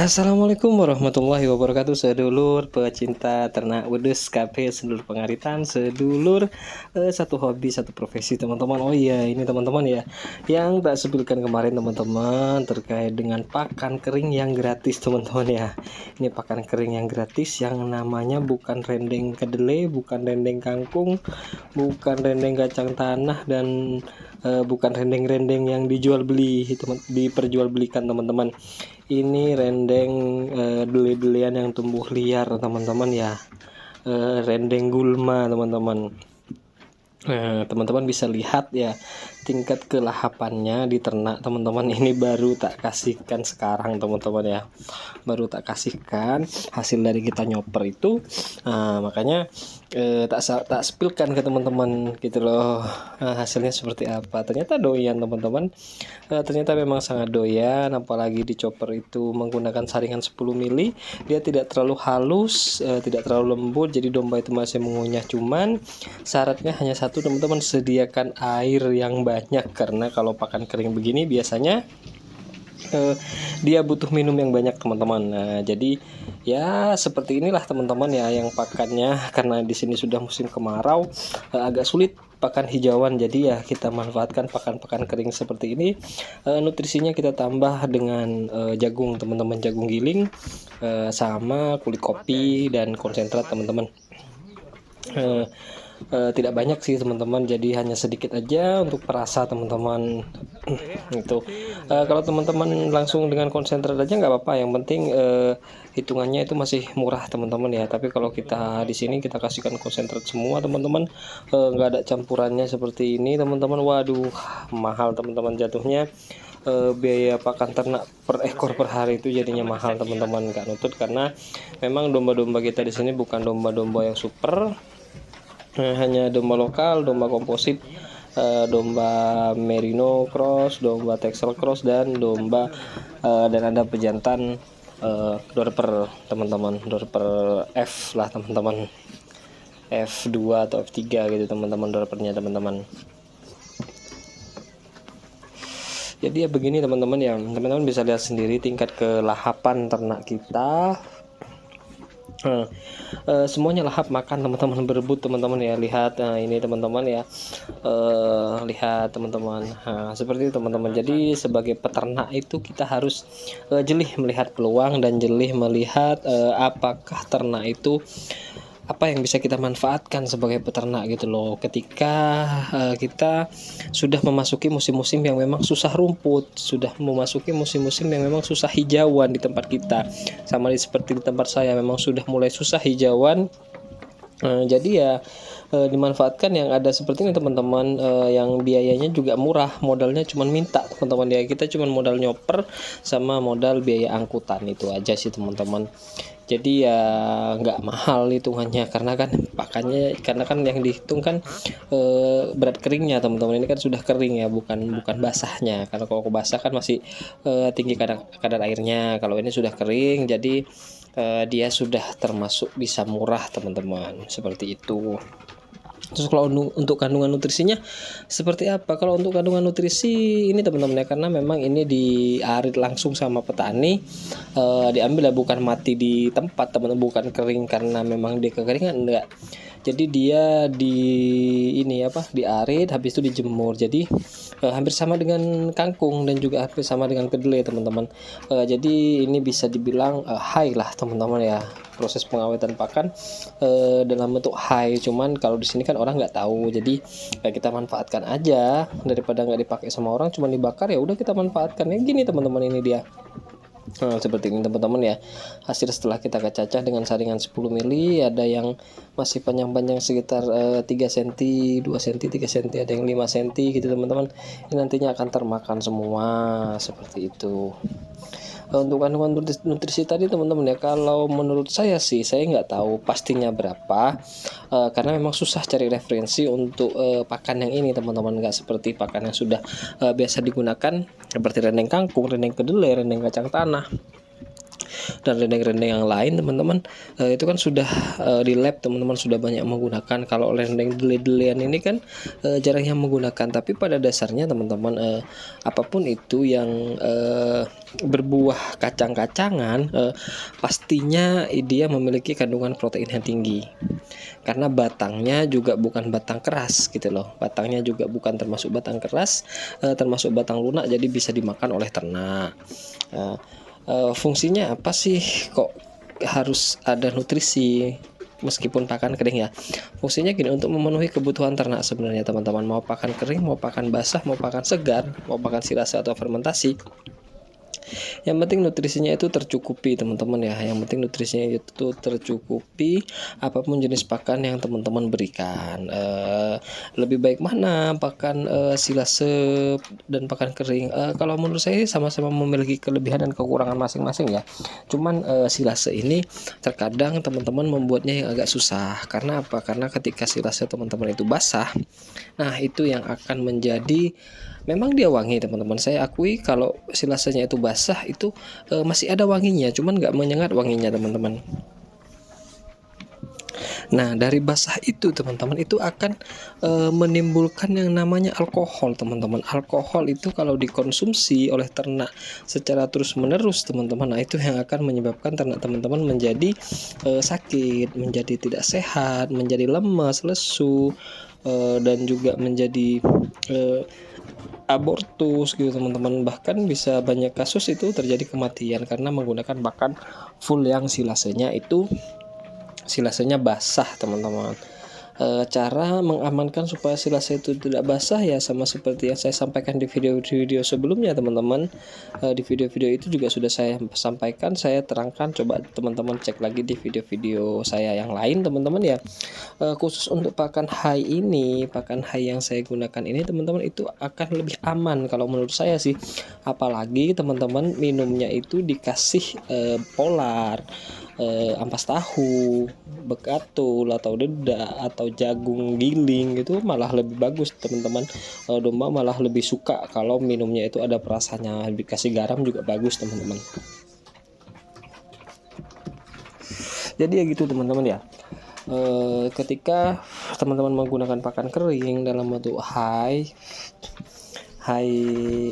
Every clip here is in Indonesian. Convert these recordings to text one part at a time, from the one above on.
Assalamualaikum warahmatullahi wabarakatuh, sedulur pecinta ternak wedus, kafe, sedulur pengaritan, sedulur satu hobi satu profesi teman-teman. Oh iya, ini teman-teman ya, yang tak sebutkan kemarin teman-teman terkait dengan pakan kering yang gratis teman-teman ya. Ini pakan kering yang gratis yang namanya bukan rendeng kedelai, bukan rendeng kangkung, bukan rendeng kacang tanah, dan bukan rendeng-rendeng yang diperjualbelikan teman-teman. Ini rendeng dele-delean yang tumbuh liar teman-teman ya. Rendeng gulma teman-teman. Teman-teman bisa lihat ya tingkat kelahapannya di ternak teman-teman. Ini baru tak kasihkan sekarang teman-teman ya, baru tak kasihkan hasil dari kita nyoper itu. Makanya tak spillkan ke teman-teman gitu loh, hasilnya seperti apa. Ternyata doyan teman-teman, ternyata memang sangat doyan, apalagi di chopper itu menggunakan saringan 10 mili. Dia tidak terlalu halus, tidak terlalu lembut, jadi domba itu masih mengunyah. Cuman syaratnya hanya satu teman-teman, sediakan air yang banyak, karena kalau pakan kering begini biasanya dia butuh minum yang banyak teman-teman. Nah, jadi ya seperti inilah teman-teman ya yang pakannya, karena di sini sudah musim kemarau, agak sulit pakan hijauan. Jadi ya kita manfaatkan pakan-pakan kering seperti ini. Nutrisinya kita tambah dengan jagung teman-teman, jagung giling, sama kulit kopi dan konsentrat teman-teman. Tidak banyak sih teman-teman, jadi hanya sedikit aja untuk perasa teman-teman. Itu kalau teman-teman langsung dengan konsentrat aja nggak apa-apa, yang penting hitungannya itu masih murah teman-teman ya. Tapi kalau kita di sini kita kasihkan konsentrat semua teman-teman, nggak ada campurannya seperti ini teman-teman. Waduh, mahal teman-teman jatuhnya. Biaya pakan ternak per ekor per hari itu jadinya mahal teman-teman, nggak nutut, karena memang domba-domba kita di sini bukan domba-domba yang super. Hanya domba lokal, domba komposit, domba merino cross, domba texel cross, dan domba dan ada pejantan dorper teman-teman, dorper F lah teman-teman, F2 atau F3 gitu teman-teman dorpernya teman-teman. Jadi ya begini teman-teman ya, teman-teman bisa lihat sendiri tingkat kelahapan ternak kita. Semuanya lahap makan teman-teman, berebut teman-teman ya. Lihat ini teman-teman ya, lihat teman-teman, seperti itu teman-teman. Jadi sebagai peternak itu kita harus jeli melihat peluang dan jeli melihat apakah ternak itu apa yang bisa kita manfaatkan sebagai peternak gitu loh. Ketika kita sudah memasuki musim-musim yang memang susah rumput, sudah memasuki musim-musim yang memang susah hijauan di tempat kita, sama seperti di tempat saya memang sudah mulai susah hijauan. Jadi ya dimanfaatkan yang ada seperti ini teman-teman, yang biayanya juga murah, modalnya cuma minta teman-teman ya. Kita cuma modal nyoper sama modal biaya angkutan, itu aja sih teman-teman. Jadi ya nggak mahal hitungannya, karena kan pakannya, karena kan yang dihitung kan berat keringnya teman-teman. Ini kan sudah kering ya, bukan basahnya. Karena kalau basah kan masih tinggi kadar airnya. Kalau ini sudah kering, jadi dia sudah termasuk bisa murah teman-teman, seperti itu. Terus kalau untuk kandungan nutrisinya seperti apa? Kalau untuk kandungan nutrisi ini teman-teman ya, karena memang ini diarit langsung sama petani, diambil ya, bukan mati di tempat teman-teman, bukan kering karena memang dia kekeringan, enggak. Jadi dia diarit, habis itu dijemur. Jadi hampir sama dengan kangkung dan juga hampir sama dengan kedelai teman-teman. Jadi ini bisa dibilang high lah teman-teman ya, proses pengawetan pakan dalam bentuk high. Cuman kalau di sini kan orang nggak tahu, jadi kita manfaatkan aja, daripada nggak dipakai sama orang, cuma dibakar, ya udah kita manfaatkan ya gini teman-teman. Ini dia seperti ini teman-teman ya, hasil setelah kita kecacah dengan saringan 10 mili. Ada yang masih panjang-panjang sekitar 3 cm, 2 cm, 3 cm, ada yang 5 cm gitu teman-teman. Ini nantinya akan termakan semua seperti itu. Untuk kandungan nutrisi tadi teman-teman ya, kalau menurut saya sih, saya nggak tahu pastinya berapa, karena memang susah cari referensi untuk pakan yang ini teman-teman. Nggak seperti pakan yang sudah biasa digunakan seperti rendeng kangkung, rendeng kedelai, rendeng kacang tanah. dan rendeng-rendeng yang lain teman-teman, itu kan sudah di lab teman-teman sudah banyak menggunakan. Kalau rendeng dele-delean ini kan jarang yang menggunakan, tapi pada dasarnya teman-teman apapun itu yang berbuah kacang-kacangan pastinya dia memiliki kandungan protein yang tinggi, karena batangnya juga bukan batang keras gitu loh, batangnya juga bukan termasuk batang keras, termasuk batang lunak, jadi bisa dimakan oleh ternak. Fungsinya apa sih kok harus ada nutrisi meskipun pakan kering ya? Fungsinya gini, untuk memenuhi kebutuhan ternak sebenarnya teman-teman, mau pakan kering, mau pakan basah, mau pakan segar, mau pakan silase atau fermentasi, yang penting nutrisinya itu tercukupi teman-teman ya. Yang penting nutrisinya itu tercukupi apapun jenis pakan yang teman-teman berikan. Lebih baik mana pakan silase dan pakan kering? Kalau menurut saya sama-sama memiliki kelebihan dan kekurangan masing-masing ya. Cuman silase ini terkadang teman-teman membuatnya yang agak susah. Karena apa? Karena ketika silase teman-teman itu basah, nah itu yang akan menjadi, memang dia wangi teman-teman. Saya akui kalau silasenya itu basah itu masih ada wanginya, cuman nggak menyengat wanginya teman-teman. Nah dari basah itu teman-teman itu akan menimbulkan yang namanya alkohol teman-teman. Alkohol itu kalau dikonsumsi oleh ternak secara terus-menerus teman-teman, nah itu yang akan menyebabkan ternak teman-teman menjadi sakit, menjadi tidak sehat, menjadi lemas, lesu, dan juga menjadi abortus gitu teman-teman. Bahkan bisa banyak kasus itu terjadi kematian karena menggunakan pakan full yang silasenya basah teman-teman. Cara mengamankan supaya silase itu tidak basah ya sama seperti yang saya sampaikan di video-video sebelumnya teman-teman. Di video-video itu juga sudah saya sampaikan, saya terangkan, coba teman-teman cek lagi di video-video saya yang lain teman-teman ya. Khusus untuk pakan hai ini, pakan hai yang saya gunakan ini teman-teman itu akan lebih aman kalau menurut saya sih. Apalagi teman-teman minumnya itu dikasih polar, ampas tahu, bekatul atau dedak atau jagung giling, itu malah lebih bagus teman-teman. Domba malah lebih suka kalau minumnya itu ada perasanya, dikasih garam juga bagus teman-teman. Jadi ya gitu teman-teman ya. Ketika teman-teman menggunakan pakan kering dalam bentuk hai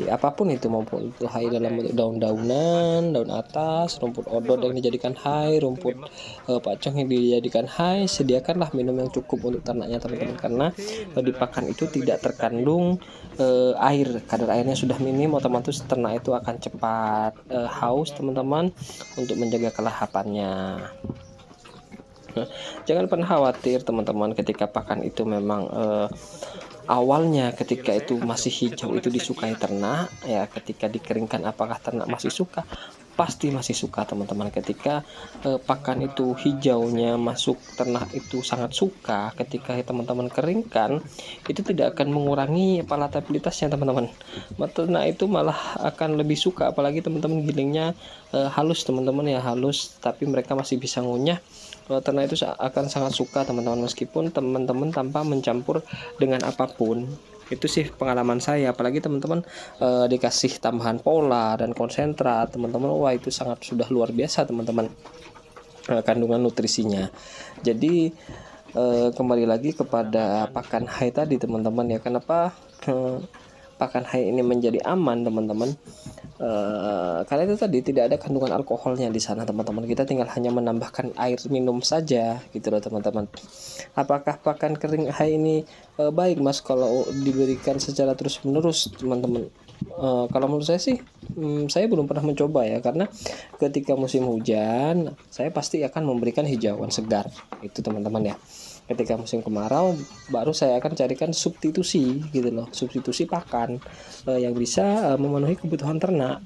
apapun itu, maupun itu hai dalam bentuk daun-daunan, daun atas, rumput odot yang dijadikan hai, rumput pacong yang dijadikan hai, sediakanlah minum yang cukup untuk ternaknya teman-teman, karena di pakan itu tidak terkandung air, kadar airnya sudah minim, otomatis ternak itu akan cepat haus teman-teman, untuk menjaga kelahapannya. Jangan pernah khawatir teman-teman ketika pakan itu memang awalnya ketika itu masih hijau itu disukai ternak ya, ketika dikeringkan apakah ternak masih suka? Pasti masih suka teman-teman. Ketika pakan itu hijaunya masuk, ternak itu sangat suka. Ketika teman-teman keringkan, itu tidak akan mengurangi palatabilitasnya teman-teman. Ternak itu malah akan lebih suka, apalagi teman-teman gilingnya halus teman-teman ya, halus tapi mereka masih bisa ngunyah. Ternak itu akan sangat suka teman-teman, meskipun teman-teman tanpa mencampur dengan apapun. Itu sih pengalaman saya. Apalagi teman-teman dikasih tambahan pola dan konsentrat teman-teman, wah itu sangat sudah luar biasa teman-teman kandungan nutrisinya. Jadi kembali lagi kepada pakan hai tadi teman-teman ya, kenapa pakan hai ini menjadi aman teman-teman? Karena itu tadi tidak ada kandungan alkoholnya di sana teman-teman. Kita tinggal hanya menambahkan air minum saja gitu loh teman-teman. Apakah pakan kering hai ini baik mas kalau diberikan secara terus menerus teman-teman? Kalau menurut saya sih saya belum pernah mencoba ya, karena ketika musim hujan saya pasti akan memberikan hijauan segar itu teman-teman ya. Ketika musim kemarau baru saya akan carikan substitusi gitu loh, substitusi pakan yang bisa memenuhi kebutuhan ternak.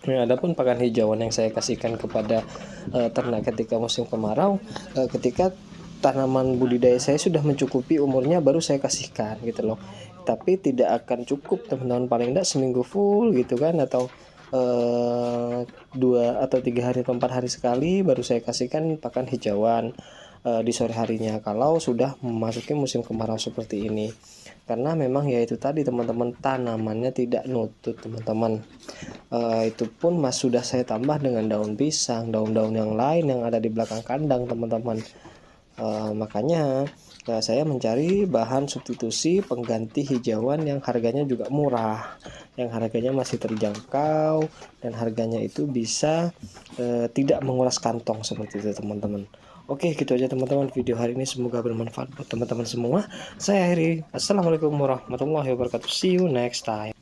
Nah, adapun pakan hijauan yang saya kasihkan kepada ternak ketika musim kemarau, ketika tanaman budidaya saya sudah mencukupi umurnya baru saya kasihkan gitu loh. Tapi tidak akan cukup teman-teman, paling tidak seminggu full gitu kan, atau 2 atau 3 hari atau 4 hari sekali baru saya kasihkan pakan hijauan di sore harinya kalau sudah memasuki musim kemarau seperti ini. karena memang ya itu tadi teman-teman, tanamannya tidak nutut teman-teman. Itu pun sudah saya tambah dengan daun pisang, daun-daun yang lain yang ada di belakang kandang teman-teman. Makanya saya mencari bahan substitusi pengganti hijauan yang harganya juga murah, yang harganya masih terjangkau, dan harganya itu bisa tidak menguras kantong seperti itu teman-teman. Oke, gitu aja teman-teman video hari ini, semoga bermanfaat buat teman-teman semua. Saya akhiri, assalamualaikum warahmatullahi wabarakatuh, see you next time.